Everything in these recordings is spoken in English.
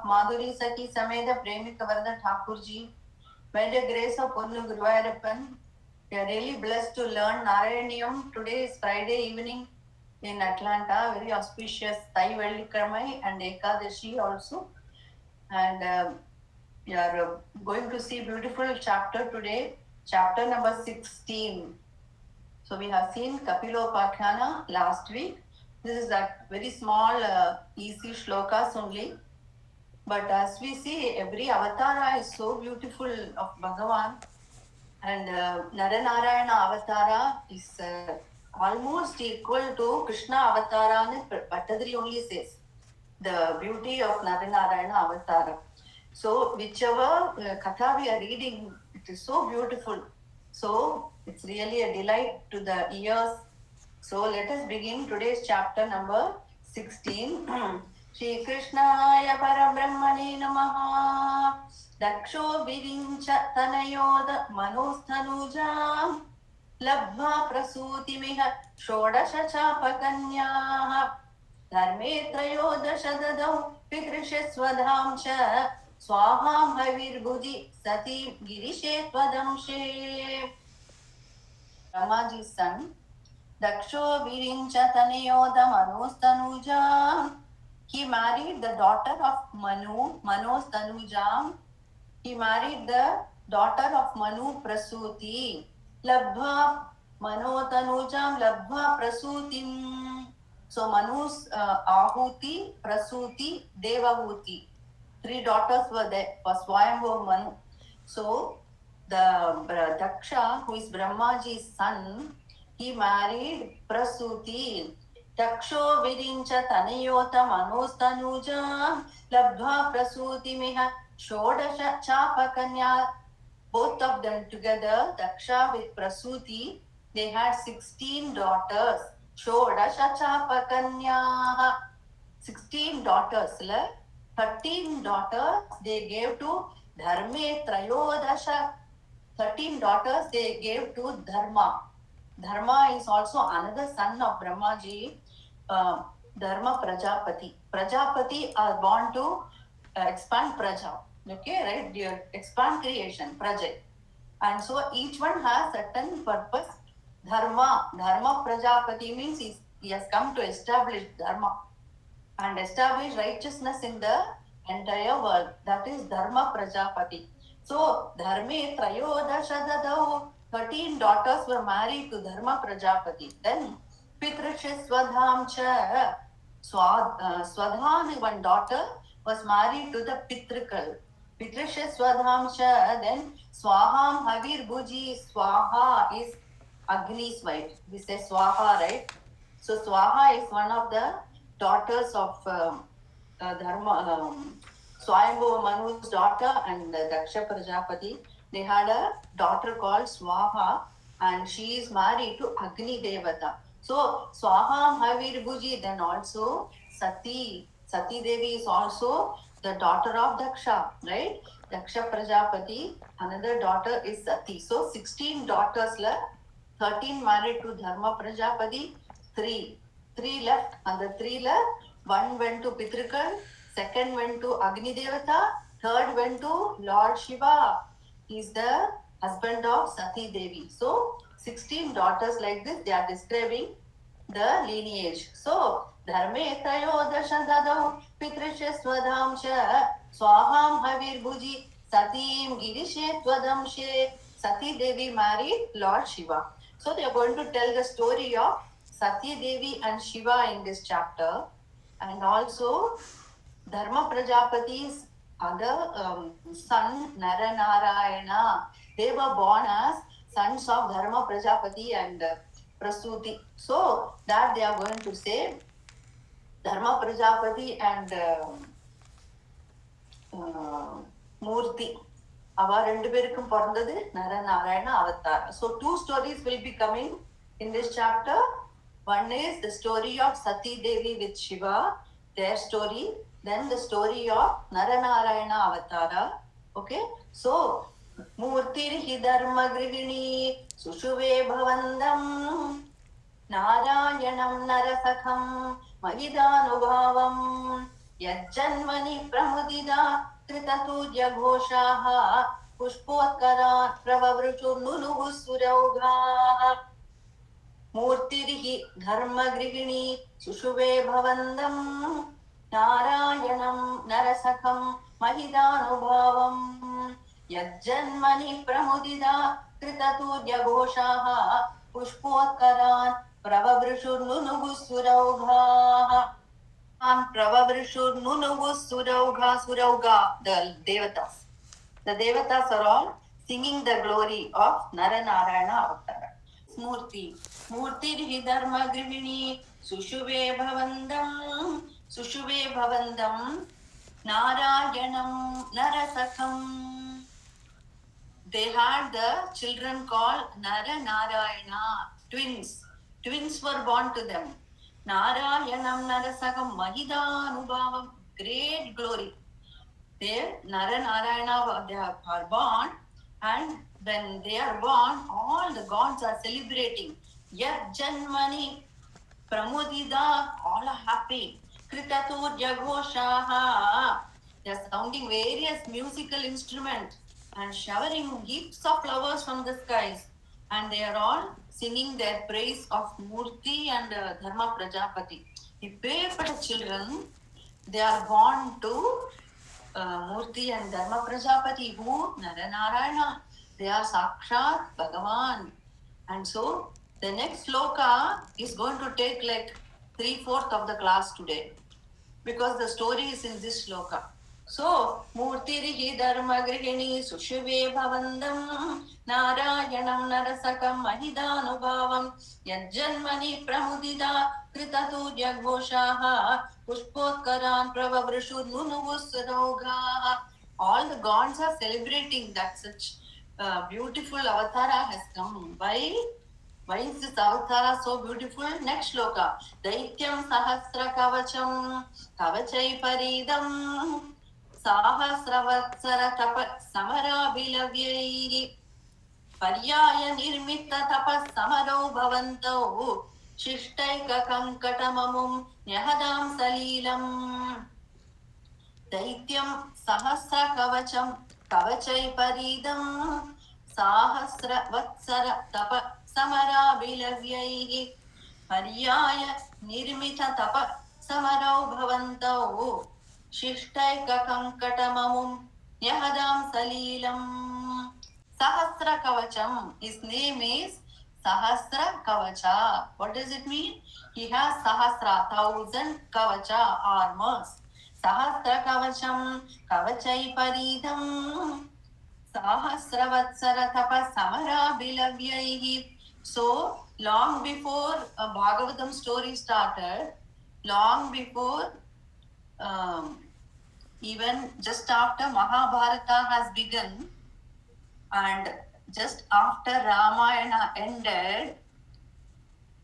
Madhuri Saki Sameda Premika Varada Thakurji. By the grace of Ponnu Guruvayurappan, we are really blessed to learn Narayaneeyam. Today is Friday evening in Atlanta, very auspicious Thai Vellikiramai and Ekadashi also. And we are going to see beautiful chapter today, chapter number 16. So we have seen Kapilopakhyana last week. This is a very small, easy shlokas only. But as we see, every avatara is so beautiful of Bhagavan. And Nara Narayanaavataran is almost equal to Krishna Avatara. Bhattadri only says the beauty of Nara Narayanaavataran. So whichever katha we are reading, it is so beautiful. So it's really a delight to the ears. So let us begin today's chapter number 16. Shri Krishnaya Parabrahmane Namaha. dakṣo virinchatanayO manOstanūjāṁ labdhvā prasūtimiha ṣOḍaśa chāpa kanyāḥ dharme trayOdaśa dadau pitṛiṣu svadhāṁ svāhāṁ havirbhuji satiṁ giriśe tvadamśe. Brahmaji's son dakṣo virinchatanayO manOstanūjāṁ. He married the daughter of Manu, manOstanūjāṁ. He married the daughter of Manu, Prasūti. Labdhvā manOstanūjāṁ labdhvā prasūtim. So Manu's Ahuti, Prasūti, Devahuti. 3 daughters were there for Swayambhu Manu. So the Daksha, who is Brahmaji's son, he married Prasūti. dakṣo virinchatanayO manOstanūjāṁ labdhvā prasūtimiha ṣOḍaśa chāpa kanyāḥ. Both of them together, Daksha with Prasūti, they had 16 daughters. ṣOḍaśa chāpa kanyāḥ. 16 daughters. 13 daughters they gave to dharme trayOdaśa. 13 daughters they gave to Dharma. Dharma is also another son of Brahmaji. Dharma Prajapati. Prajapati are born to expand Praja. Okay, right? They expand creation, Praja. And so each one has certain purpose. Dharma Prajapati means he has come to establish Dharma and establish righteousness in the entire world. That is Dharma Prajapati. So dharme trayOdaśa dadau. 13 daughters were married to Dharma Prajapati. Then pitṛiṣu svadhāṁ. Svadhāṁ, one daughter, was married to the Pitrikal. pitṛiṣu svadhāṁ. Then svāhāṁ havirbhuji. Swaha is Agni's wife. We say Swaha, right? So Swaha is one of the daughters of Dharma, Swayambhu Manu's daughter and Daksha Prajapati. They had a daughter called Swaha and she is married to Agni Devata. So Swāhāṁ havirbhuji. Then also Sati Devi is also the daughter of Daksha, right? Daksha Prajapati, another daughter is Sati. So 16 daughters, 13 married to Dharma Prajapati, 3 left, and the 3 one went to Pitrikal, second went to Agni Devata, third went to Lord Shiva. He is the husband of Sati Devi. So 16 daughters like this, they are describing the lineage. So dharme trayOdaśa dadau pitṛiṣu svadhāṁ svāhāṁ havirbhuji satiṁ giriśe tvadamśe. Sati Devi married Lord Shiva. So they are going to tell the story of Sati Devi and Shiva in this chapter, and also Dharma Prajapati's other son Nara Narayana. They were born as sons of Dharma Prajapati and Prasūti. So that they are going to say Dharma Prajapati and Mūrtirhi. Ava rendu perukkum porandadu Nara Narayanaavataran. So 2 stories will be coming in this chapter. One is the story of Sati Devi with Shiva, their story. Then the story of Nara Narayanaavataran. Okay, so mūrtirhi dharmagṛihiṇi suṣuve bhavantaṁ nārāyaṇaṁ narasakhaṁ mahidanubhavam yajjanmani pramudida कृततुर्यघोषाः पुष्पोत्करान् प्रववृषुर्नुनुः सुरौघाः मूर्तिर्हि धर्मगृहिणी सुषुवे भवन्तम् नारायणं नरसखं महिदानुभावम् यज्जन्मनि प्रमुदिता कृततुर्यघोषाः पुष्पोत्करान् प्रववृषुर्नुनुः सुरौघाः Pravavrishununuvu Surauga, the Devatas. The Devatas are all singing the glory of Nara Narayanaavataran. Mūrtirhi dharmagṛihiṇi suṣuve bhavantaṁ nārayaṇaṁ narasakham. They had the children called Nara Narayana, twins. Twins were born to them. Narayanam narasakhaṁ mahidanubhavam, great glory. They, Nara Narayana, they are born, and when they are born, all the gods are celebrating. Yat janmani pramudida, all are happy. Kritaturjagoshaha, they are sounding various musical instruments and showering heaps of flowers from the skies. And they are all singing their praise of Murti and Dharma Prajapati. If children, they are born to Murti and Dharma Prajapati, who Narayana, they are Sakshat Bhagavan. And so the next sloka is going to take like 3/4 of the class today, because the story is in this sloka. So, mūrtirhi dharmagṛihiṇi suṣuve bhavantaṁ nārayaṇaṁ narasakhaṁ mahidānubhavam yajjanmani pramudita kritaturjaghoṣāः puṣpotkaraन् pravavruṣununuvu saraughāः. All the gods are celebrating that such beautiful avatara has come. Why is this avatara so beautiful? Next shloka. Daityam sahasra kavacham kavachai paridam sahasravatsara tapa samarabhilavyaihi paryaya nirmita tapas samarau bhavantau shishtaika kankatamamum nyahadam salilam. Daityam sahasra kavacham kavachai paridam sahasravatsara tapa samarabhilavyaihi paryaya nirmita tapa samarau bhavantau shishtaika kankatamamum nyahadam salilam. Sahasra kavacham, his name is Sahasra Kavacha. What does it mean? He has Sahasra, 1,000 Kavacha armors. Sahasra Kavacham Kavachai Paridam Sahasravatsara Tapa Samara Bilavyaihi. So, long before a Bhagavatam story started, long before even just after Mahabharata has begun, and just after Ramayana ended,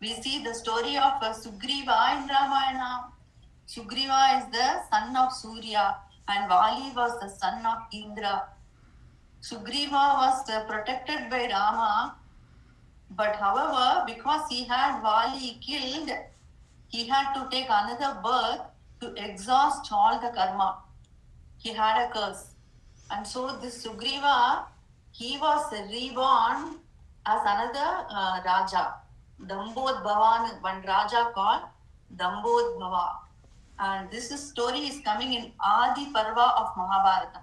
we see the story of Sugriva in Ramayana. Sugriva is the son of Surya and Vali was the son of Indra. Sugriva was protected by Rama, but however, because he had Vali killed, he had to take another birth to exhaust all the karma. He had a curse. And so this Sugriva, he was reborn as another Raja. Dambodhvavan, one Raja called Dambodhvā. And this story is coming in Adi Parva of Mahabharata.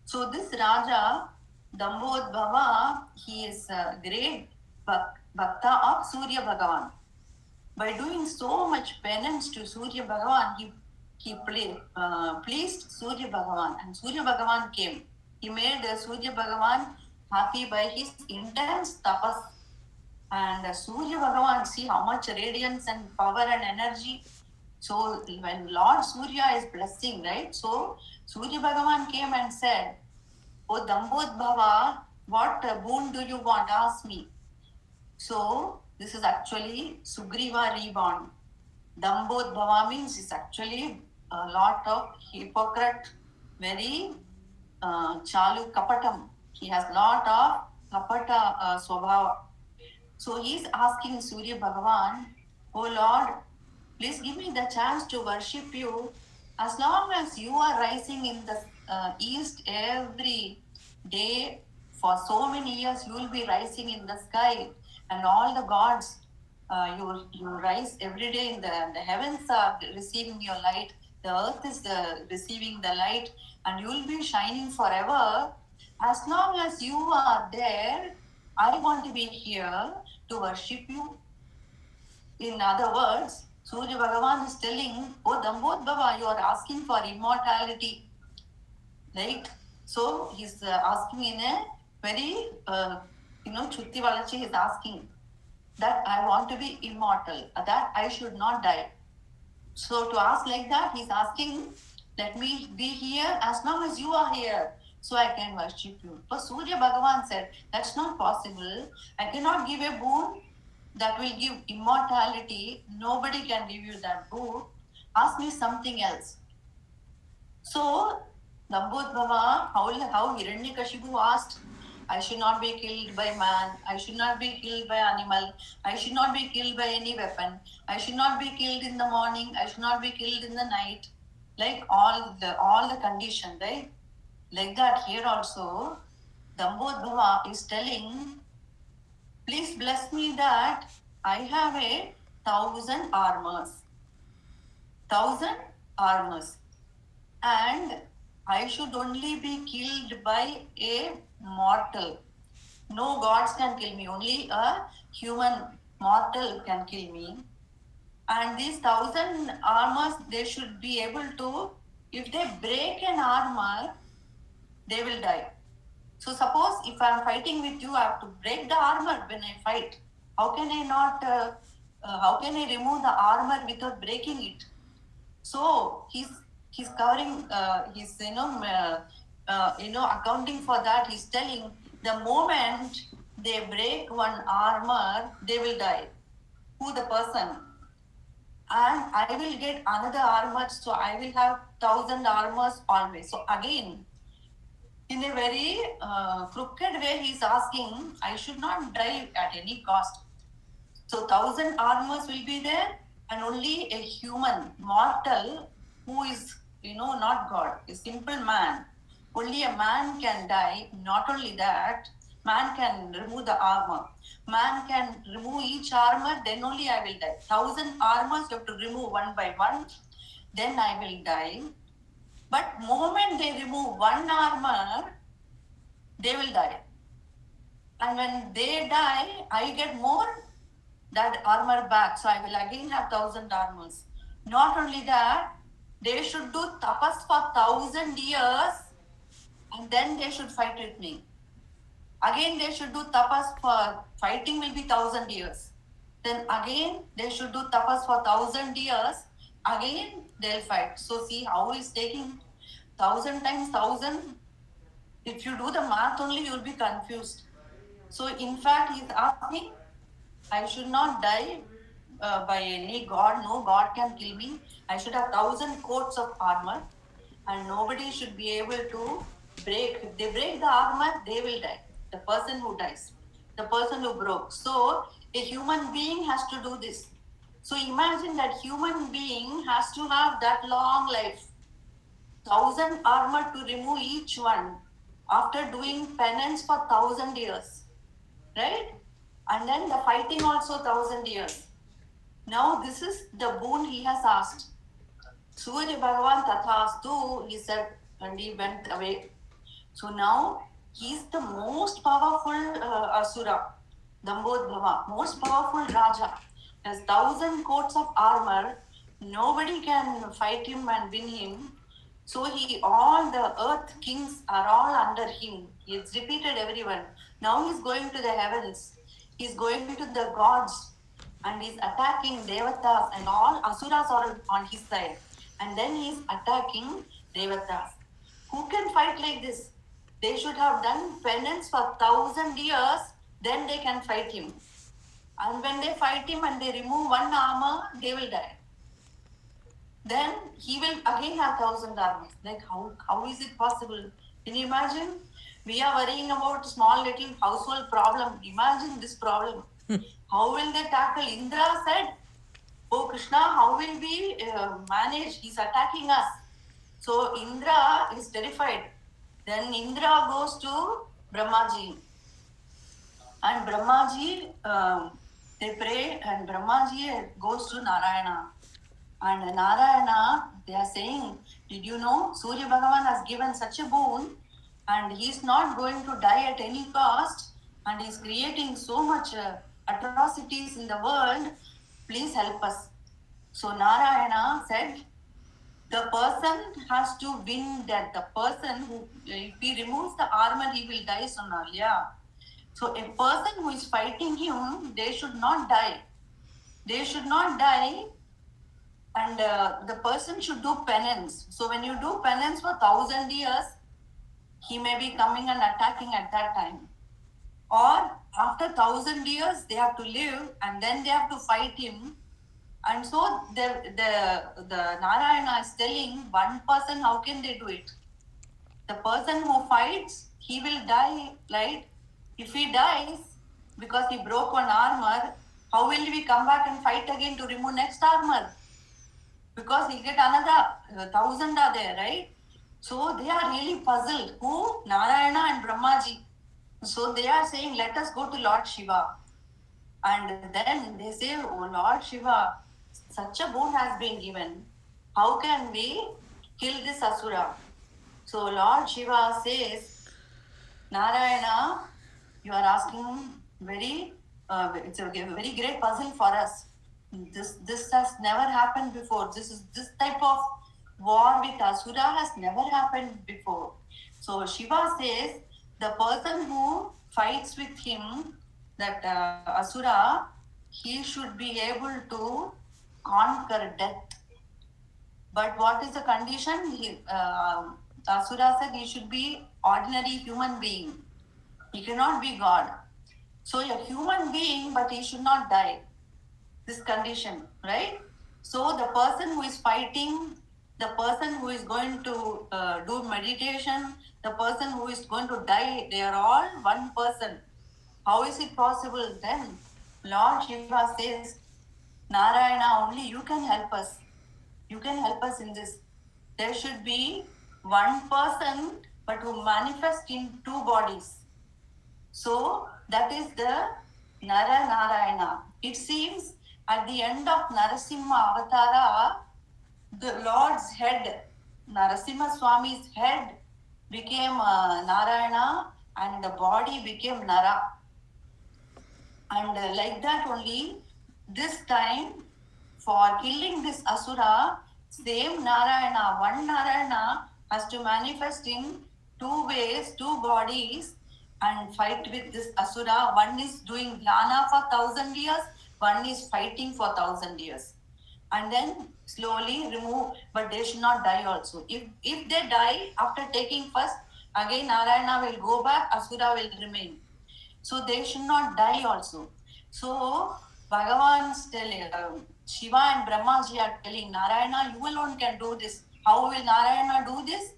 So this Raja, Dambodhvā, he is a great Bhakta of Surya Bhagavan. By doing so much penance to Surya Bhagavan, he pleased Surya Bhagavan, and Surya Bhagavan came. He made Surya Bhagavan happy by his intense tapas. And Surya Bhagavan, see how much radiance and power and energy. So when Lord Surya is blessing, right? So Surya Bhagavan came and said, "O Dambodhvā, what boon do you want? Ask me." So this is actually Sugriva reborn. Dambodhvā means it's actually a lot of hypocrite, very chalu kapatam. He has lot of kapata svabhava. So he is asking Surya Bhagavan, "Oh Lord, please give me the chance to worship you As long as you are rising in the east every day for so many years, you will be rising in the sky, and all the gods, you rise every day in the heavens are receiving your light. The earth is receiving the light, and you will be shining forever. As long as you are there, I want to be here to worship you. In other words, Surya Bhagavan is telling, oh Dambodhava, you are asking for immortality, right? So he's asking in a very, Chutti Valachi is asking that I want to be immortal, that I should not die. So to ask like that, he's asking, let me be here as long as you are here, so I can worship you. But Surya Bhagavan said, that's not possible. I cannot give a boon that will give immortality. Nobody can give you that boon. Ask me something else. So, Nambodhava, how Hiranyakashipu asked, I should not be killed by man, I should not be killed by animal, I should not be killed by any weapon, I should not be killed in the morning, I should not be killed in the night. Like all the condition, right? Like that here also, Dambodhava is telling, please bless me that I have 1,000 armors. 1,000 armors. And I should only be killed by a mortal. No gods can kill me, only a human mortal can kill me. And these 1,000 armors, they should be able to, if they break an armor, they will die. So suppose if I am fighting with you, I have to break the armor when I fight. How can I not, how can I remove the armor without breaking it? So he's covering, he's accounting for that. He's telling the moment they break one armor, they will die. Who? The person. And I will get another armor, so I will have 1,000 armors always. So again, in a very crooked way, he's asking, I should not die at any cost. So 1,000 armors will be there, and only a human, mortal, who is, not God, a simple man. Only a man can die. Not only that, man can remove the armor. Man can remove each armor, then only I will die. 1,000 armors you have to remove one by one, then I will die. But moment they remove one armor, they will die. And when they die, I get more that armor back. So I will again have 1,000 armors. Not only that, they should do tapas for 1,000 years, and then they should fight with me. Again, they should do tapas for fighting will be 1,000 years. Then again, they should do tapas for 1,000 years. Again, they'll fight. So see how he's taking 1,000 times 1,000. If you do the math only, you'll be confused. So in fact, he's asking, I should not die by any god. No god can kill me. I should have 1,000 coats of armor, and nobody should be able to break. If they break the armor, they will die. The person who dies, the person who broke. So a human being has to do this. So imagine that human being has to have that long life. 1,000 armor to remove each one after doing penance for 1,000 years, right? And then the fighting also 1,000 years. Now this is the boon he has asked. Surya Bhagavan tathastu, he said, and he went away. So now he is the most powerful asura, Dambodhava, most powerful Raja. Has 1,000 coats of armor. Nobody can fight him and win him. So all the earth kings are all under him. He has defeated everyone. Now he's going to the heavens. He's going to the gods, and he's attacking devatas, and all asuras are on his side. And then he's attacking devatas. Who can fight like this? They should have done penance for 1,000 years, then they can fight him. And when they fight him and they remove one armor, they will die. Then he will again have 1,000 armies. Like how is it possible? Can you imagine? We are worrying about small little household problem. Imagine this problem. How will they tackle? Indra said, oh Krishna, how will we manage? He's attacking us. So Indra is terrified. Then Indra goes to Brahmaji. And Brahmaji, they pray, and Brahmaji goes to Narayana. And Narayana, they are saying, did you know Surya Bhagavan has given such a boon and he is not going to die at any cost and he is creating so much atrocities in the world. Please help us. So Narayana said, the person has to win that. The person who, if he removes the armor, he will die sooner. Yeah. So a person who is fighting him, they should not die. They should not die, and the person should do penance. So when you do penance for 1,000 years, he may be coming and attacking at that time. Or after 1,000 years, they have to live and then they have to fight him. And so the Narayana is telling one person, how can they do it? The person who fights, he will die, right? If he dies because he broke one armor, how will we come back and fight again to remove next armor? Because he'll get another 1,000 are there, right? So they are really puzzled. Who? Narayana and Brahmaji. So they are saying, let us go to Lord Shiva. And then they say, oh Lord Shiva, such a boon has been given. How can we kill this Asura? So Lord Shiva says, Narayana, you are asking it's a very great puzzle for us. This has never happened before. This type of war with Asura has never happened before. So Shiva says, the person who fights with him, that Asura, he should be able to conquer death. But what is the condition? Asura said he should be ordinary human being. He cannot be God. So a human being, but he should not die. This condition, right? So the person who is fighting, the person who is going to do meditation, the person who is going to die, they are all one person. How is it possible then? Lord Shiva says, Narayana, only you can help us. You can help us in this. There should be one person, but who manifests in two bodies. So that is the Nara Narayana. It seems at the end of Narasimha Avatara, the Lord's head, Narasimha Swami's head became Narayana and the body became Nara. And like that only, this time for killing this Asura, same Narayana, one Narayana has to manifest in two ways, two bodies and fight with this Asura. One is doing dhyana for 1,000 years, one is fighting for 1,000 years. And then slowly remove, but they should not die also. If they die after taking first, again Narayana will go back, Asura will remain. So they should not die also. So Bhagavan's telling, Shiva and Brahmaji are telling Narayana, you alone can do this. How will Narayana do this?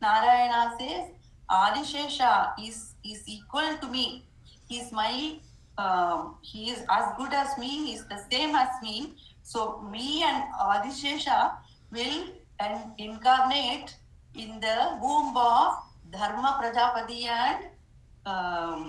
Narayana says, Adishesha is equal to me. He is he is as good as me, he is the same as me. So me and Adishesha will incarnate in the womb of Dharma Prajapati and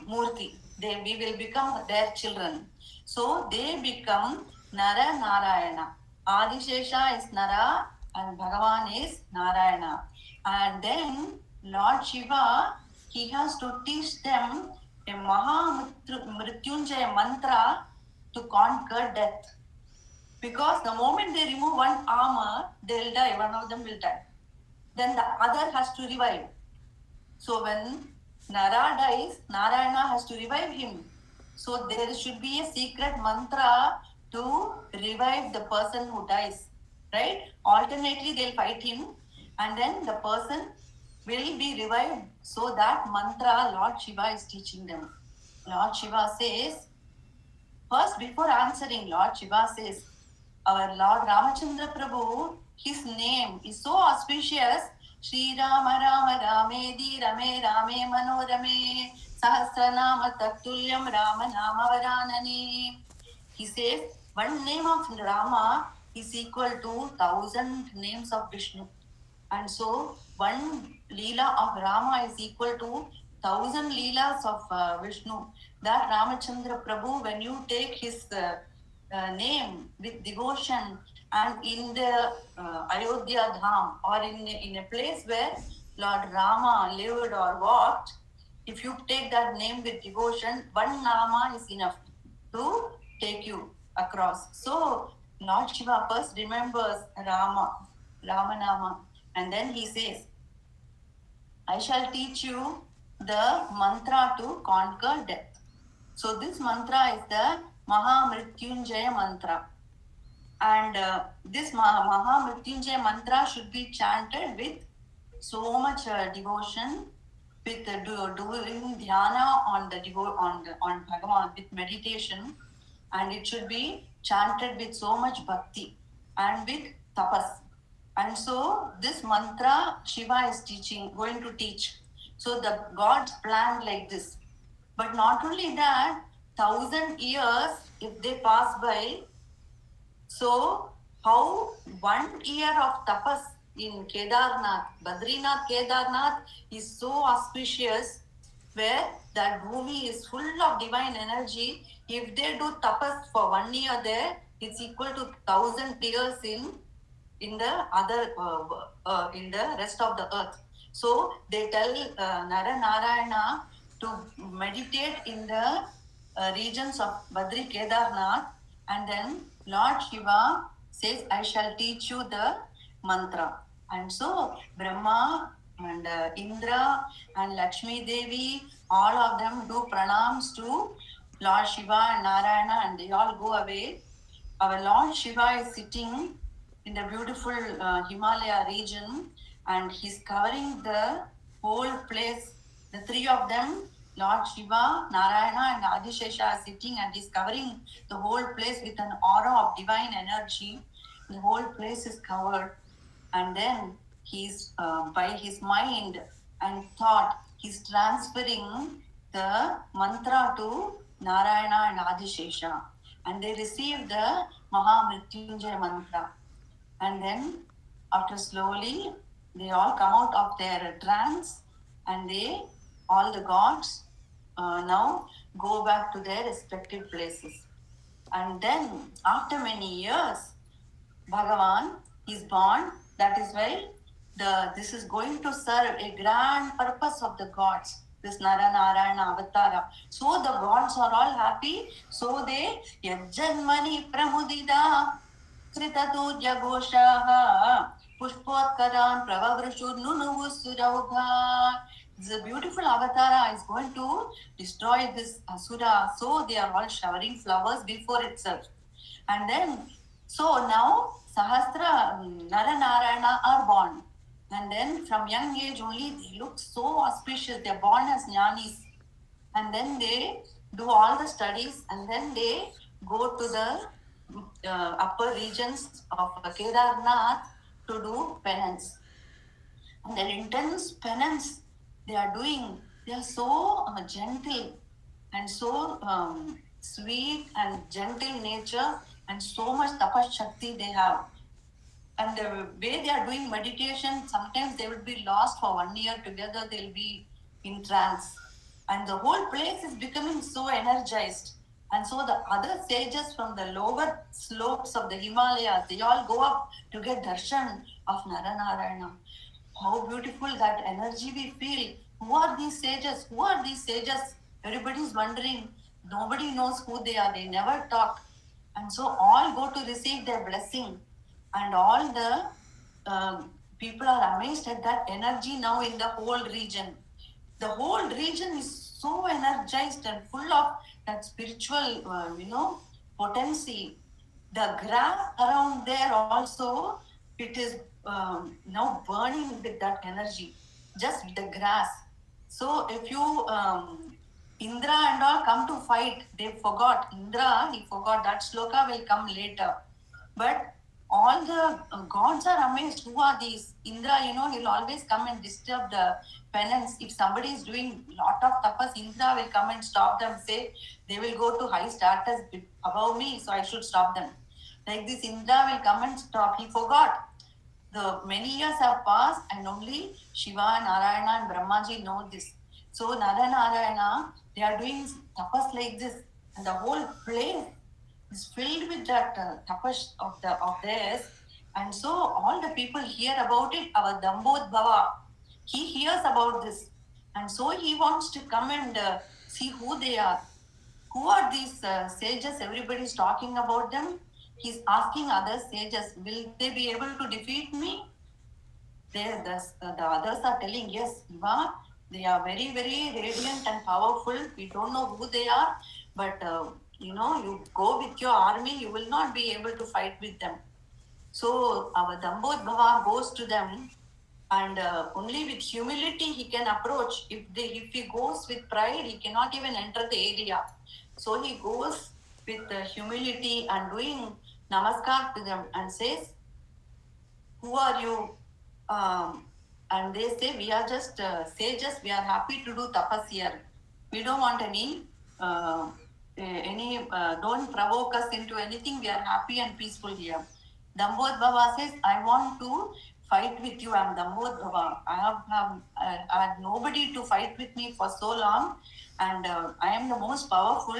Mūrtirhi. We will become their children. So they become Nara Narayana. Adishesha is Nara and Bhagavan is Narayana. And then Lord Shiva, he has to teach them a Mrityunjaya mantra to conquer death. Because the moment they remove one armor, they will die. One of them will die. Then the other has to revive. So when Nara dies, Narayana has to revive him. So there should be a secret mantra to revive the person who dies, right? Alternately, they'll fight him and then the person will be revived. So that mantra Lord Shiva is teaching them. Lord Shiva says, first before answering, Lord Shiva says, our Lord Ramachandra Prabhu, his name is so auspicious. Shri Rama Rama Ramedi Rame Rame Manorame Sahasranama Taktulyam Rama Nama Varanane. He says one name of Rama is equal to 1,000 names of Vishnu. And so one Leela of Rama is equal to 1,000 Leelas of Vishnu. That Ramachandra Prabhu, when you take his name with devotion, and in the Ayodhya Dham, or in a place where Lord Rama lived or walked, if you take that name with devotion, one Nama is enough to take you across. So Lord Shiva first remembers Ramanama, and then he says, I shall teach you the mantra to conquer death. So this mantra is the Mahamrityunjaya mantra. And this Mahamrityunjaya mantra should be chanted with so much devotion, with doing dhyana on Bhagavan, with meditation, and it should be chanted with so much bhakti and with tapas. And so this mantra Shiva is going to teach. So the gods planned like this. But not only that, 1,000 years if they pass by, so how 1 year of tapas in Kedarnath, Badrinath Kedarnath is so auspicious, where that bhumi is full of divine energy. If they do tapas for 1 year there, it's equal to 1,000 years in the rest of the earth. So they tell Nara Narayana to meditate in the regions of Badri Kedarnath, and then Lord Shiva says, I shall teach you the mantra. And so Brahma and Indra and Lakshmi Devi, all of them do pranams to Lord Shiva and Narayana, and they all go away. Our Lord Shiva is sitting in the beautiful Himalaya region, and he's covering the whole place. The three of them, Lord Shiva, Narayana and Adishesha, are sitting, and he's covering the whole place with an aura of divine energy. The whole place is covered, and then he's by his mind and thought, he's transferring the mantra to Narayana and Adishesha, and they receive the Mahamrityunjaya mantra. And then after slowly they all come out of their trance, and all the gods now go back to their respective places. And then after many years, Bhagavan is born. That is why this is going to serve a grand purpose of the gods, this Nara Narayanaavataran. So the gods are all happy. So they Yajjanmani Pramudida Kritatu Jagoshaha Pushpotkaran Pravavrushurnunuvusuraubha. The beautiful Avatara is going to destroy this Asura. So they are all showering flowers before itself. And then, so now Sahasra Nara Narayana are born. And then from young age only they look so auspicious. They are born as jnanis. And then they do all the studies, and then they go to the upper regions of Kedarnath to do penance. And their intense penance they are doing, they are so gentle and so sweet and gentle nature, and so much tapas shakti they have. And the way they are doing meditation, sometimes they will be lost for 1 year together, they'll be in trance. And the whole place is becoming so energized. And so the other sages from the lower slopes of the Himalayas, they all go up to get darshan of Naranarayana. How beautiful that energy we feel. Who are these sages? Who are these sages? Everybody is wondering. Nobody knows who they are. They never talk. And so all go to receive their blessing. And all the people are amazed at that energy now in the whole region. The whole region is so energized and full of that spiritual, potency. The grass around there also, it is now burning with that energy. Just the grass. So if you, Indra and all come to fight, they forgot. Indra, he forgot. That sloka will come later. But all the gods are amazed. Who are these? Indra, he'll always come and disturb the penance. If somebody is doing lot of tapas, Indra will come and stop them, say they will go to high status above me, so I should stop them. Like this, Indra will come and stop. He forgot. the many years have passed and only Shiva, Narayana and Brahmaji know this. So Nara Narayana, they are doing tapas like this, and the whole place is filled with that tapas of theirs. And so all the people hear about it. Our Dambodhava, he hears about this, and so he wants to come and see who they are. Who are these sages? Everybody is talking about them. He's asking other sages, will they be able to defeat me? The others are telling, yes, Shiva, they are very, very radiant and powerful. We don't know who they are, but you go with your army, you will not be able to fight with them. So our Dambodhava goes to them, and only with humility he can approach. If he goes with pride, he cannot even enter the area. So he goes with humility and doing namaskar to them and says, who are you? And they say, we are just sages. We are happy to do tapas here. We don't want don't provoke us into anything. We are happy and peaceful here. Dambodhava says, I want to fight with you. I am Dambodhava. I had nobody to fight with me for so long, and I am the most powerful.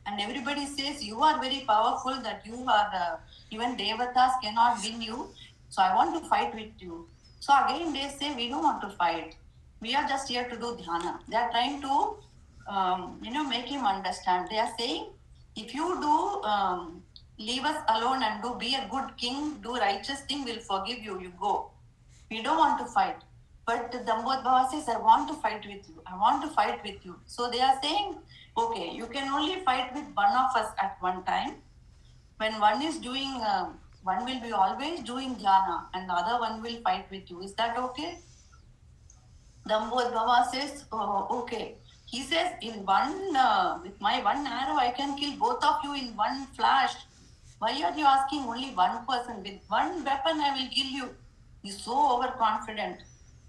And everybody says, you are very powerful, that you are, even devatas cannot win you. So I want to fight with you. So again they say, we don't want to fight. We are just here to do dhyana. They are trying to, make him understand. They are saying, if you do, leave us alone and be a good king, do righteous thing, we'll forgive you. You go. We don't want to fight. But Dambodhava says, I want to fight with you. I want to fight with you. So they are saying, okay, you can only fight with one of us at one time. When one is doing, one will be always doing dhyana and the other one will fight with you. Is that okay? Dambodhava says, okay. He says, with my one arrow, I can kill both of you in one flash. Why are you asking only one person? With one weapon, I will kill you. He's so overconfident.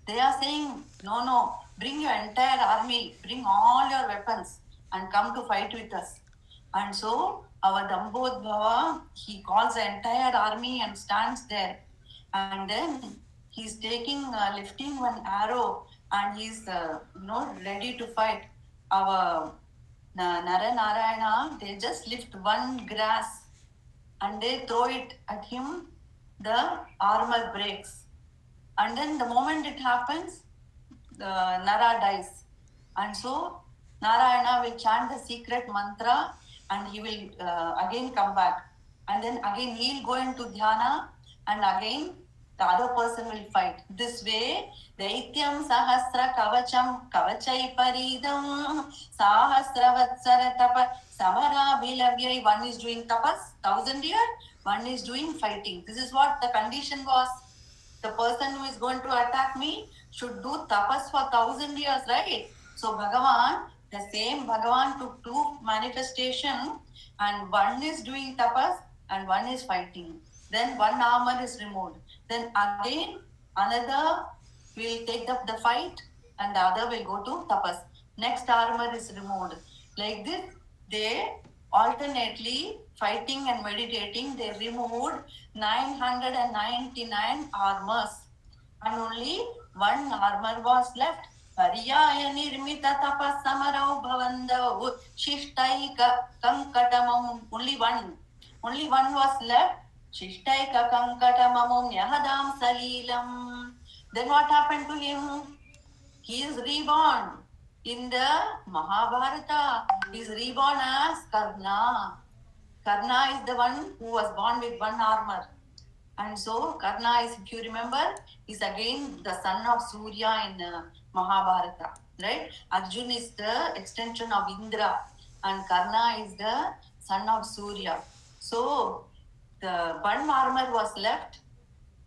They are saying, no, bring your entire army, bring all your weapons and come to fight with us. And so our Dambodhava, he calls the entire army and stands there. And then he's lifting one arrow and he's ready to fight. Our Nara Narayana, they just lift one grass and they throw it at him. The armor breaks. And then the moment it happens, the Nara dies. And so Narayana will chant the secret mantra and he will again come back. And then again he'll go into dhyana and again the other person will fight. This way, Daityam Sahasra Kavacham Kavachai Paridam Sahasra Vatsara Tapa Samara Bilavyai. One is doing tapas, 1,000 years, one is doing fighting. This is what the condition was. The person who is going to attack me should do tapas for 1,000 years, right? So Bhagavan, the same Bhagavan took two manifestations and one is doing tapas and one is fighting. Then one armor is removed. Then again another will take up the fight and the other will go to tapas. Next armor is removed. Like this, they alternately fighting and meditating, they removed 999 armors and only one armor was left. Pariyaya nirmita tapas samarau bhavandau shishtaika kankatamam. Only one was left. Shishtaika kankatamam nyahadam salilam. Then what happened to him? He is reborn in the Mahabharata. He is reborn as Karna. Karna is the one who was born with one armor. And so Karna is, if you remember, is again the son of Surya in Mahabharata. Right? Arjun is the extension of Indra and Karna is the son of Surya. So the one armor was left.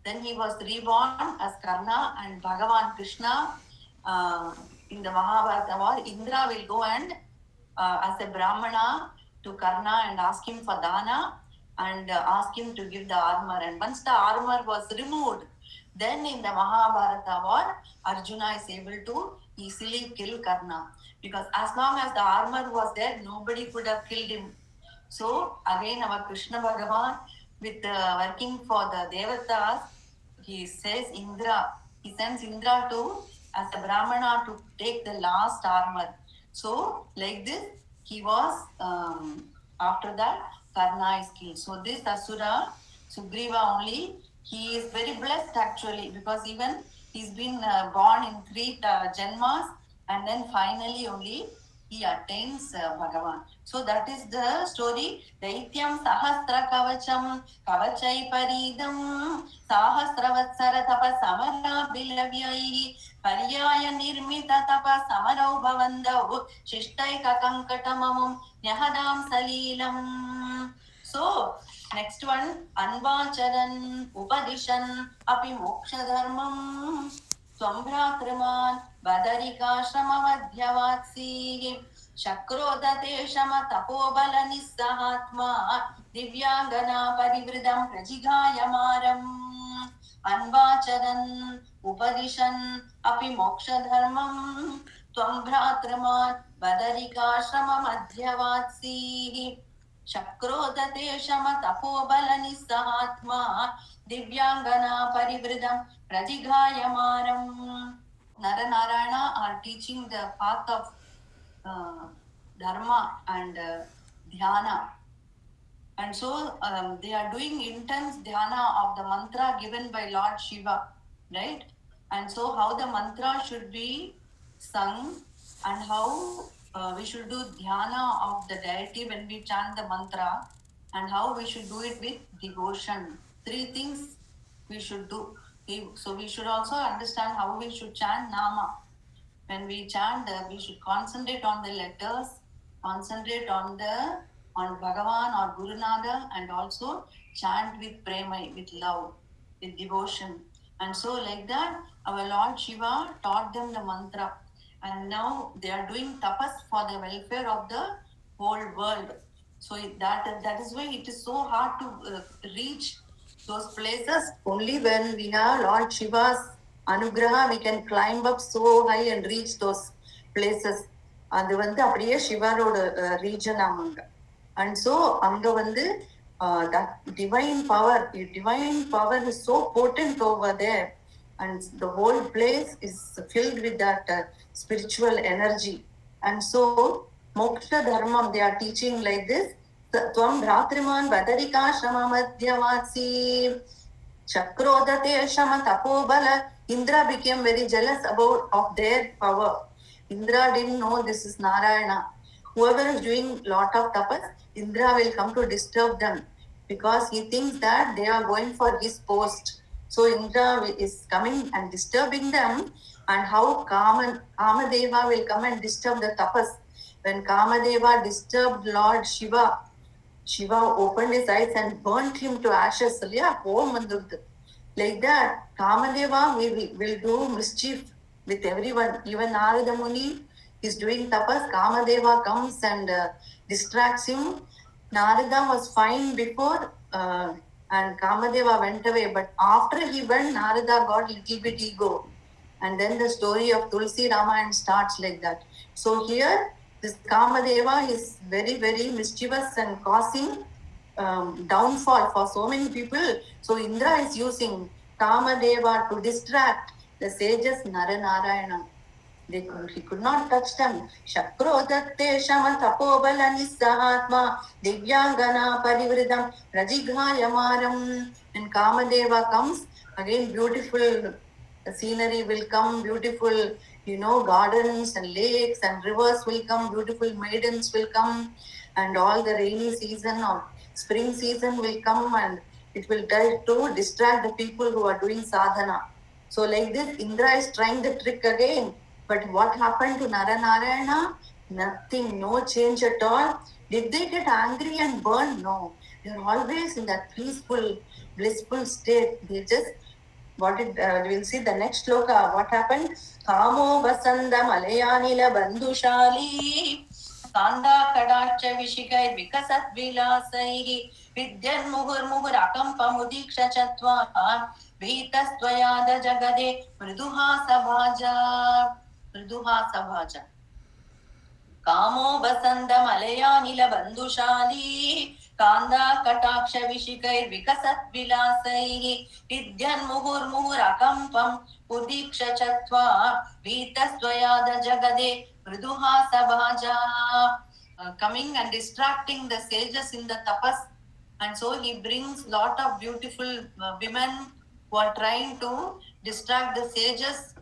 Then he was reborn as Karna and Bhagavan Krishna in the Mahabharata war. Indra will go and as a Brahmana to Karna and ask him for dana and ask him to give the armor. And once the armor was removed, then in the Mahabharata war, Arjuna is able to easily kill Karna. Because as long as the armor was there, nobody could have killed him. So again our Krishna Bhagavan with working for the Devatas, he says Indra, he sends Indra to, as a Brahmana, to take the last armor. So, like this, he was, after that, Karna is killed. So, this Asura, Sugriva only, he is very blessed actually, because even he's been born in 3 Janmas, and then finally only he attains Bhagavan. So that is the story. Daityam sahasra kavacham kavachai paridam sahasravatsara tapa samara bilavyai paryaya nirmita tapa samarau bhavandau shishtai kakankatamamum nyahadam salilam. So next one, anvacharan upadishan api moksha dharmam Swambhratriman Badarikashramavadhyavatsihi Shakrodate Shama Tapobala Nissahatma Divyangana Parivridam Prajigayamaram Anvacharan Upadishan Api Moksha Dharmam Swambhratriman Badarikashramavadhyavatsihi Shakrodate Shama Tapobala Nissahatma Divyangana Parivridam Prajigayamaram. Nara Narayana are teaching the path of dharma and dhyana. And so they are doing intense dhyana of the mantra given by Lord Shiva, right? And so how the mantra should be sung and how we should do dhyana of the deity when we chant the mantra, and how we should do it with devotion. 3 things we should do. So we should also understand how we should chant Nama. When we chant, we should concentrate on the letters, concentrate on Bhagavan or Gurunada, and also chant with prema, with love, with devotion. And so like that, our Lord Shiva taught them the mantra. And now they are doing tapas for the welfare of the whole world. So that is why it is so hard to reach those places. Only when we have Lord Shiva's Anugraha, we can climb up so high and reach those places. அது வந்து அப்படியே சிவரோட region ஆமாங்க. And so அங்க வந்து that divine power is so potent over there, and the whole place is filled with that spiritual energy. And so moksha dharmam they are teaching like this. Tvam bhratriman badarikashrama madhyavasi Chakrodate Shama Tapobala. Indra became very jealous of their power. Indra didn't know this is Narayana. Whoever is doing lot of tapas, Indra will come to disturb them, because he thinks that they are going for his post. So Indra is coming and disturbing them. And how Kamadeva will come and disturb the tapas. When Kamadeva disturbed Lord Shiva, Shiva opened his eyes and burnt him to ashes. Like that, Kamadeva will do mischief with everyone. Even Narada Muni is doing tapas. Kamadeva comes and distracts him. Narada was fine before and Kamadeva went away. But after he went, Narada got little bit ego. And then the story of Tulsi Ramayana starts like that. So here, this Kamadeva is very, very mischievous and causing downfall for so many people. So Indra is using Kamadeva to distract the sages Nara Narayana. He could not touch them. Shakrodatte Shama Tapobala Nissahatma Divyangana Parivridam Rajigayamaram. When Kamadeva comes, again beautiful scenery will come, beautiful gardens and lakes and rivers will come, beautiful maidens will come, and all the rainy season or spring season will come, and it will try to distract the people who are doing sadhana. So like this, Indra is trying the trick again. But what happened to Nara Narayana? Nothing, no change at all. Did they get angry and burn? No. They are always in that peaceful, blissful state. They just we'll see the next shloka. What happened? Kamo Vasantha Malayanila Bandhushali Kanda Kadacha Vishikai Vikasat Vilasai Vidyan Muhur Akampa Mudiksha Chatva Vitastvayada Jagade Mriduha Sabhaja Kamo Vasantha Malayanila Bandhushali Kanda Kataksha Vishikair Vikasat Vilasai Vidyan Muhur Akampam Udiksha Chatva Vitastvayada Jagade Mriduha Sabhaja. Coming and distracting the sages in the tapas, and so he brings lot of beautiful women who are trying to distract the sages,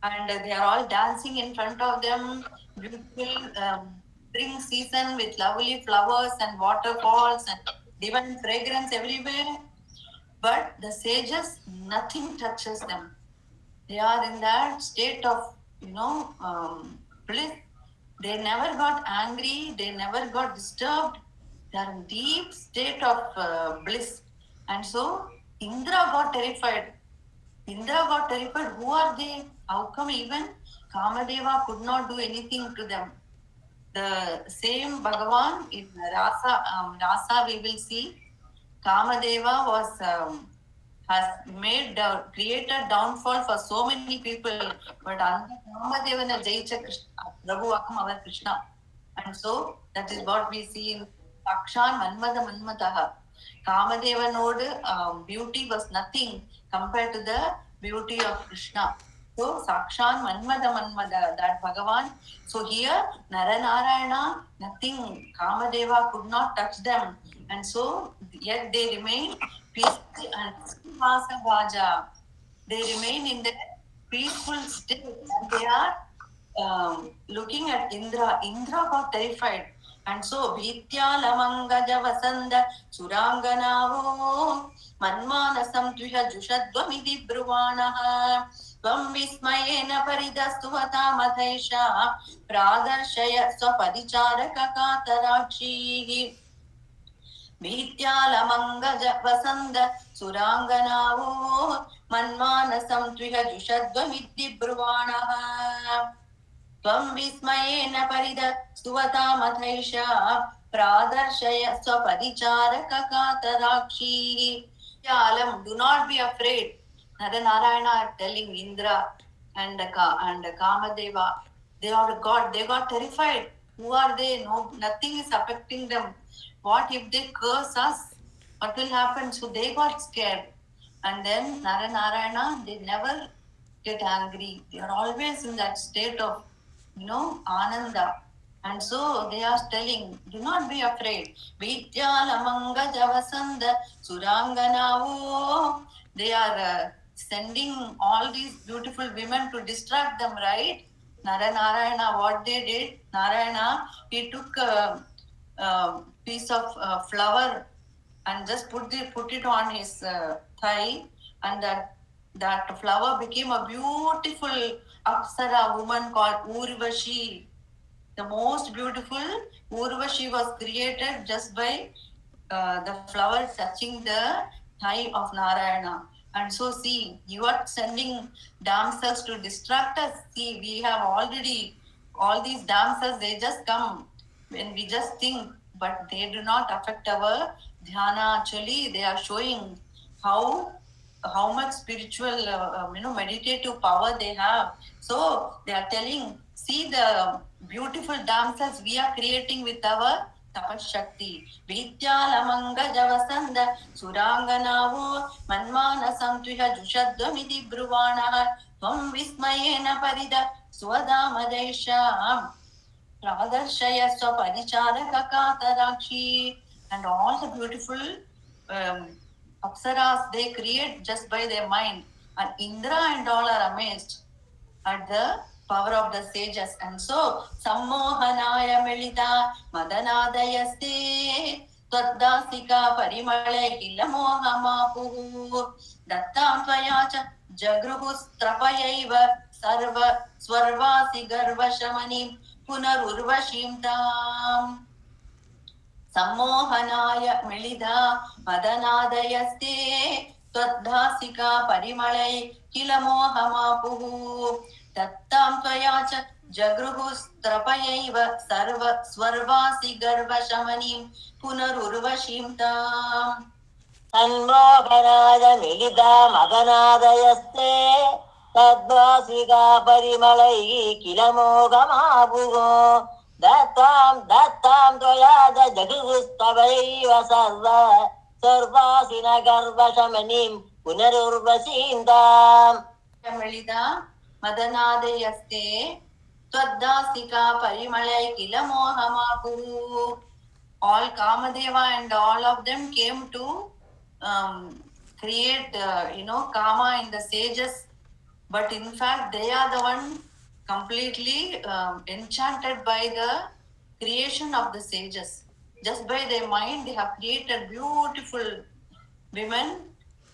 and they are all dancing in front of them. Beautiful spring season with lovely flowers and waterfalls and divine fragrance everywhere. But the sages, nothing touches them. They are in that state of, bliss. They never got angry, they never got disturbed. They are in deep state of bliss. And so Indra got terrified. Who are they? How come even Kamadeva could not do anything to them? The same Bhagavan in Rasa we will see. Kamadeva has created downfall for so many people, but Kamadevana Jaicha Krishna, Prabhu Akam our Krishna. And so that is what we see in Sakshan Manmataha. Kamadevanode beauty was nothing compared to the beauty of Krishna. So Sakshan Manmada, that Bhagavan. So here Nara Narayana, nothing, Kamadeva could not touch them. And so yet they remain peaceful and Vaja. They remain in the peaceful state, and they are looking at Indra. Indra got terrified. And so Bhitya Lamangaja Vasantha Suranganavo Manmanasam Tviha Jushadvamiti Bruvanaha Tvam Vismayena Paridastuvata Mathaisha Pradarshaya Swapadicharaka Katarakshi Bhityalamanga Vasantha Suranganavo Manmanasam Tviha Jushadvamiti Bruvanaha Tvam Vismayena Parida Stuvata Mathaisha Pradarshaya Swapadicharaka Katarakshi. Alam, do not be afraid. Nara Narayana are telling Indra and Kamadeva. They are God. They got terrified. Who are they? No, nothing is affecting them. What if they curse us? What will happen? So they got scared. And then Nara Narayana, they never get angry. They are always in that state of, Ananda. And so they are telling, do not be afraid. Vidyalamanga Javasanda Suranganavo. They are sending all these beautiful women to distract them, right? Nara Narayana, what they did, Narayana, he took a piece of flower and just put it on his thigh, and that flower became a beautiful Apsara woman called Urvashi. The most beautiful Urvashi was created just by the flower touching the thigh of Narayana. And so see, you are sending damsels to distract us. See, we have already, all these damsels, they just come when we just think, but they do not affect our dhyana. Actually, they are showing how much spiritual, meditative power they have. So they are telling, see the beautiful damsels we are creating with our tapashakti. Vidyalamanga Javasanda Suranganavo Manmanasam Tviha Jushadvamiti Bruvanaha Tvam Vismayena Parida Svadhāṁ Pradarshaya Swapadicaraka Katarakshi. And all the beautiful Apsaras they create just by their mind. And Indra and all are amazed at the power of the sages. And so Sammohanaya Melita Madanadayaste Tvaddasika Parimale Kilamohamapuhu Dattam Tvayacha Jagruhus Trapayaiva Sarva Swarvasi Garva Shamanim Punarurvashim Tam Sammohanaya Melida Madanadayaste Tvaddasika Parimale Kilamohamapuhu Dattam Tvayacha Jagruhus Trapayaiva Sarva Swarvasi Garva Shamanim Punarurvashim Tam Sammohanaya Melida Madanadayaste Tvaddasika Parimalai Kilamohamapuhu दत्तां त्वया जगुस्तवैव सर्वासिन गर्वशमनीं पुनरुर्वशीन्ताम् Melida Madanadeyaste Tvaddasika Parimalai Kila Mohamaku. All Kamadeva and all of them came to create, Kama in the sages, but in fact they are the one completely enchanted by the creation of the sages. Just by their mind, they have created beautiful women,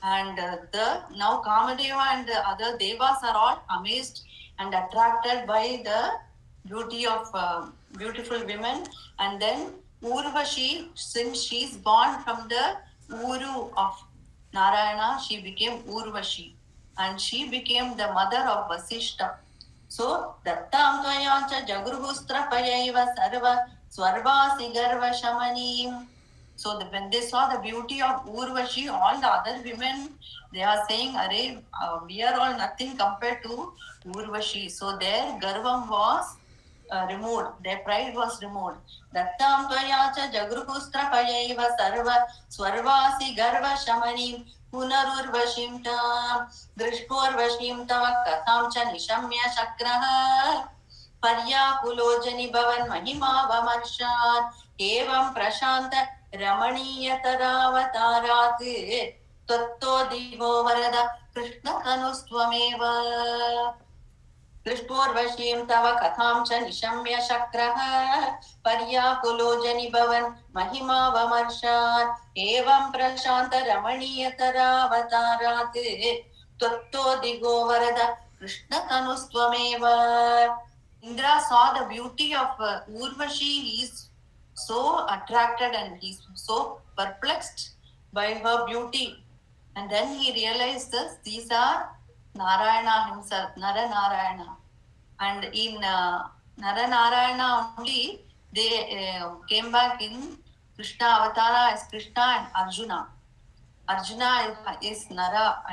and the now Kamadeva and the other devas are all amazed and attracted by the beauty of beautiful women. And then Urvashi, since she is born from the Uru of Narayana, she became Urvashi, and she became the mother of Vasishta. So Dattam Tvayancha Jagruhustrapayaiva Sarva Swarvasi Garva Shamanim. So when they saw the beauty of Urvashi, all the other women, they are saying, Arey, we are all nothing compared to Urvashi. So their garvam was removed, their pride was removed. Dattam Tvayacha Jagruhustrapayaiva Sarva Swarvasi Garva Shamanim Punarurvashim Tam Drishporvashim Tava Katham Cha Nishamya Shakraha पर्याकुलोजनि भवन महिमा वमर्षान् एवं प्रशांत रमणीयतरावतारात् त्वत्तो दिवो वरद कृष्णतनुस्त्वमेव दृष्टोर्वशीं तव कथां च निशम्य शक्रः पर्याकुलोजनि भवन महिमा वमर्षान् एवं प्रशांत रमणीयतरावतारात् त्वत्तो दिवो वरद कृष्णतनुस्त्वमेव. Indra saw the beauty of Urvashi. He is so attracted and he is so perplexed by her beauty. And then he realized this, these are Narayana himself, Nara Narayana. And in Nara Narayana only, they came back in Krishna Avatara as Krishna and Arjuna. Arjuna is Nara,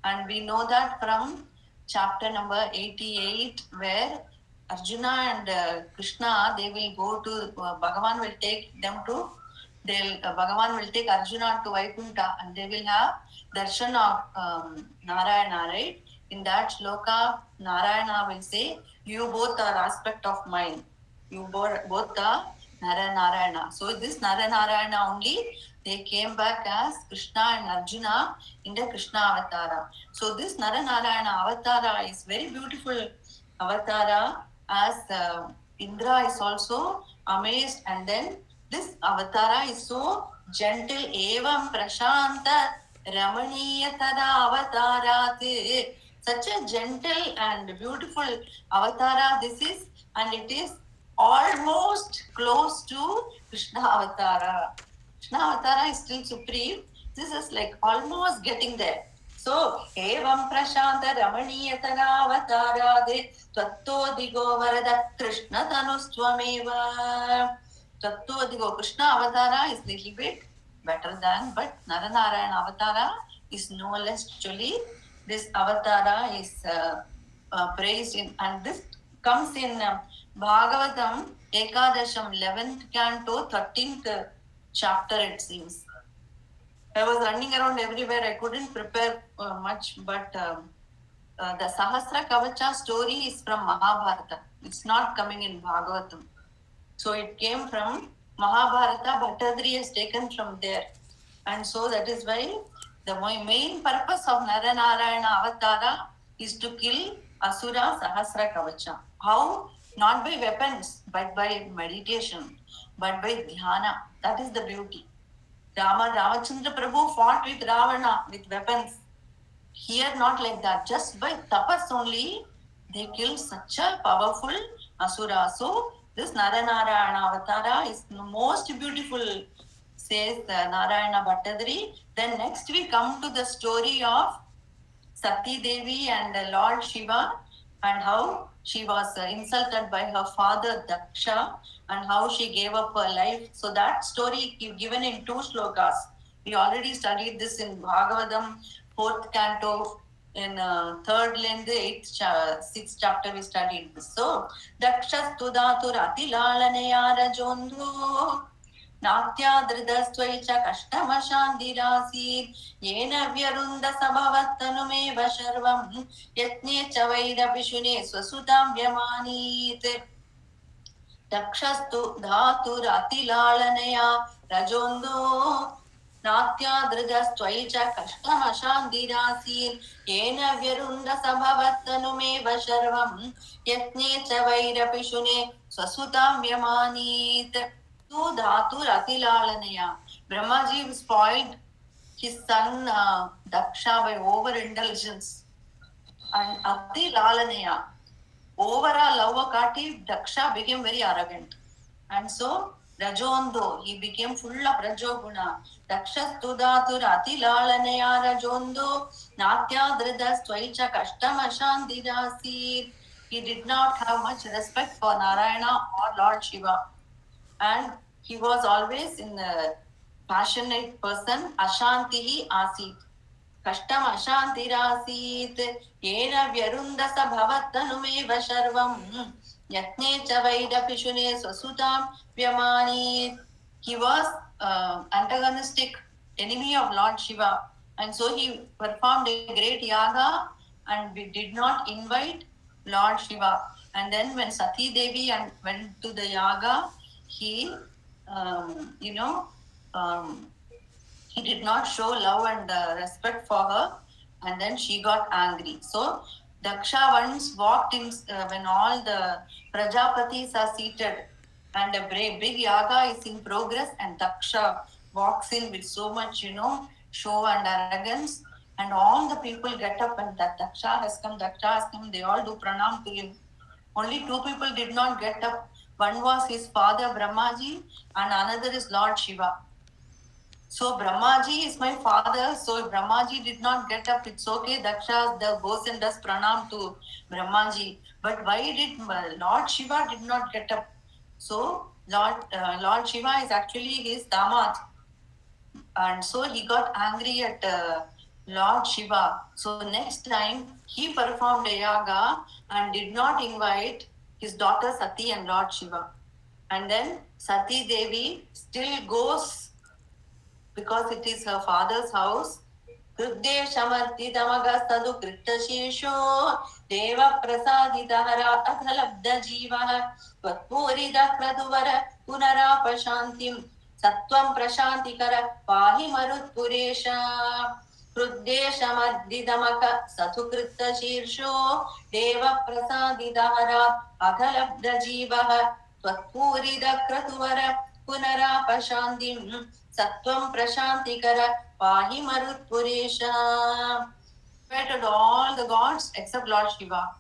and we know that from chapter number 88, where Arjuna and Krishna, they will go to Bhagavan will take them to Bhagavan will take Arjuna to Vaikuntha, and they will have darshan of Narayana, right? In that shloka, Narayana will say, "You both are aspect of mine. You both are Nara Narayana." So this Nara Narayana only, they came back as Krishna and Arjuna in the Krishna Avatara. So this Nara Narayana Avatara is very beautiful Avatara, as Indra is also amazed, and then this Avatara is so gentle. Evam Prashanta Ramaniyatara Avatarat. Such a gentle and beautiful Avatara this is, and it is almost close to Krishna Avatara. Krishna Avatara is still supreme. This is like almost getting there. So, evam prashanta ramaniyatanavatārāde tvatto digo varada Krishna tanustvameva. Tvatto digo, Krishna Avatara is little bit better than, but Naranarayana Avatara is no less actually. This Avatara is praised in, and this comes in Bhagavatam Ekadasham 11th canto 13th chapter, it seems. I was running around everywhere. I couldn't prepare much, but the Sahasra Kavacha story is from Mahabharata. It's not coming in Bhagavatam. So it came from Mahabharata. Bhattadri has taken from there. And so that is why the main purpose of Naranarayana Avatara is to kill Asura Sahasra Kavacha. How? Not by weapons, but by meditation, but by dhyana. That is the beauty. Ramachandra Prabhu fought with Ravana with weapons. Here not like that. Just by tapas only, they killed such a powerful Asura. So this Naranarayana Avatara is the most beautiful, says Narayana Bhattadri. Then next we come to the story of Sati Devi and Lord Shiva, and how she was insulted by her father Daksha, and how she gave up her life. So that story is given in 2 shlokas. We already studied this in Bhagavatam 4th canto in third length, sixth chapter we studied this. So, Dakshastu dhatur atilalanaya rajondu नात्यादृतस्त्वैच कष्टमशान्तिरासीत् येन व्यरुन्द सबवत्तनुमेव शर्वं यत्ने च वैरपि शुने स्वसुतां व्यमानीत् दक्षस्तु धातुरतिलालनया रजोन्दो नात्यादृतस्त्वैच कष्टमशान्तिरासीत् येन व्यरुन्द सबवत्तनुमेव शर्वं यत्ने च वैरपि शुने स्वसुतां व्यमानीत् Tu Dhatur Atilalanaya. Brahmaji spoiled his son Daksha by overindulgence. And Atilalanaya, over a love kati, Daksha became very arrogant. And so Rajondo, he became full of Rajoguna. Daksha Tudhatur Atilalanaya Rajondo Natya Dridas Tvaicha Kashtamashandirasi. He did not have much respect for Narayana or Lord Shiva. And he was always in a passionate person. Ashantihi asit. Kashtam ashantirasit. Yena vyarundasa bhavattanumeva sharvam. Yatne cha vairapi shune swasutam vyamani. He was antagonistic enemy of Lord Shiva. And so he performed a great yaga and we did not invite Lord Shiva. And then when Sati Devi went to the yaga, he, he did not show love and respect for her, and then she got angry. So Daksha once walked in when all the Prajapatis are seated and a big yaga is in progress, and Daksha walks in with so much, show and arrogance, and all the people get up and that Daksha has come, they all do pranam to him. Only two people did not get up. One was his father Brahmaji and another is Lord Shiva. So Brahmaji is my father, so if Brahmaji did not get up, it's okay. Daksha goes and does pranam to Brahmaji. But why did Lord Shiva did not get up? So Lord Shiva is actually his damad. And so he got angry at Lord Shiva. So next time he performed a yaga and did not invite his daughter Sati and Lord Shiva. And then Sati Devi still goes because it is her father's house. Krudeshamartidamagastadu kritashisho deva prasaditahara athalabdha vatpurida kraduvara punarapashantim sattvam prashantikara pahi marutpuresha Krudeshamartidamaka sathukritashirsho deva prasaditahara athalabdha vatpurida kraduvara punarapashantim Sattvam Prashantikara Pahi Marutpuresha. Invited all the gods except Lord Shiva.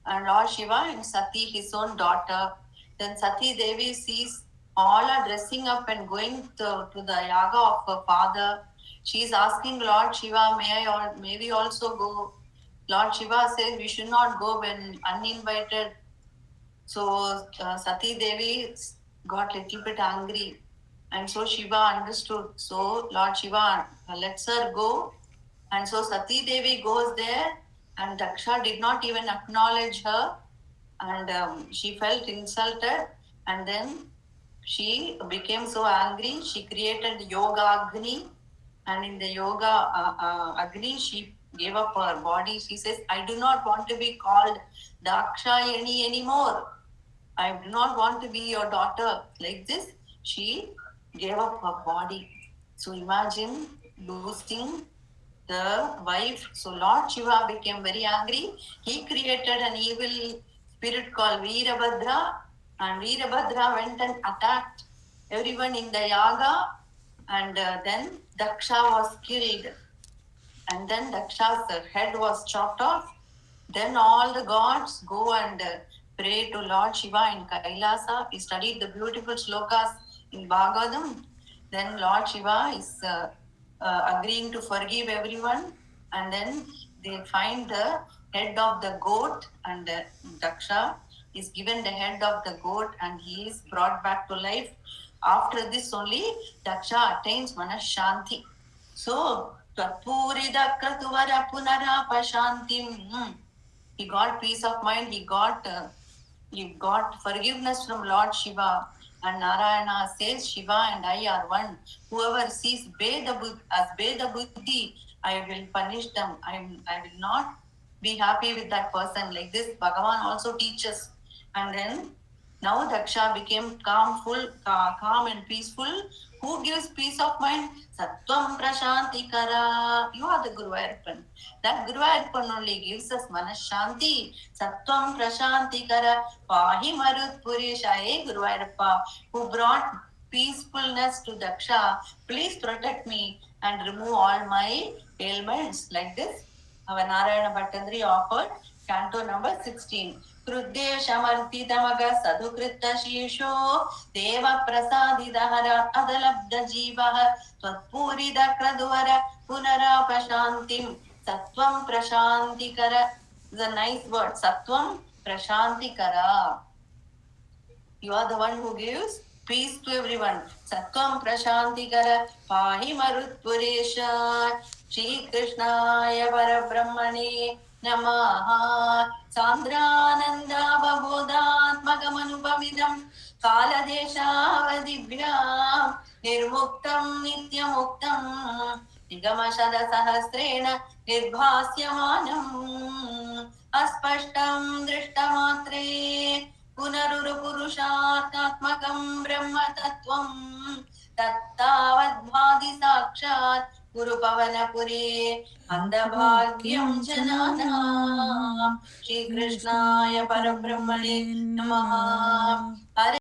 And Lord Shiva and Sati, his own daughter. Then Sati Devi sees all are dressing up and going to the yaga of her father. She is asking Lord Shiva, may we also go? Lord Shiva says we should not go when uninvited. So Sati Devi got a little bit angry. And so Shiva understood. So Lord Shiva lets her go. And so Sati Devi goes there and Daksha did not even acknowledge her. And she felt insulted. And then she became so angry. She created Yoga Agni. And in the Yoga Agni, she gave up her body. She says, I do not want to be called Dakshayani anymore. I do not want to be your daughter. Like this, she gave up her body. So imagine losing the wife. So Lord Shiva became very angry. He created an evil spirit called Veerabhadra, and Veerabhadra went and attacked everyone in the yaga, and then Daksha was killed. And then Daksha's head was chopped off. Then all the gods go and pray to Lord Shiva in Kailasa. We studied the beautiful slokas in Bhagavatam. Then Lord Shiva is agreeing to forgive everyone, and then they find the head of the goat, and Daksha is given the head of the goat and he is brought back to life. After this only Daksha attains Manashanti. So Tvapurida kratuvara punarapa shantim. He got peace of mind, he got forgiveness from Lord Shiva. And Narayana says, Shiva and I are one. Whoever sees as Beda Buddhi, I will punish them. I will not be happy with that person. Like this, Bhagavan also teaches. And then now Daksha became calm and peaceful. Who gives peace of mind? Sattvam Prashantikara. You are the Guru Ayappan. That Guru Ayappan only gives us Manas Shanti. Sattvam Prashantikara. Pahi Marut Purisha, Guru Ayappa, who brought peacefulness to Daksha. Please protect me and remove all my ailments. Like this, our Narayanaavataran offered canto number 16. Krudeshamartitamaga sadhukritta shisho deva prasadidahara adalabda jivaha tvatpurida kraduvara punarapashantim sattvam prashantikara. Is a nice word. Sattvam prashantikara. You are the one who gives peace to everyone. Sattvam prashantikara pahi marutpuresha. Shri Krishnaya Parabrahmane Namaha. Sandrananda Babodhatmagamανupamidam Kaladeshavadivyam Nirmuktam Nityamuktam Nigamashada Sahasrena Nirbhasyamanam Aspashtam Drishtamatre पुनरुरुपुरुषात्मकं ब्रह्मतत्त्वं तत्तावद्भाति साक्षात् गुरुपवनपुरे अन्धभाग्यं जनानां श्रीकृष्णाय परब्रह्मणे नमः। हरे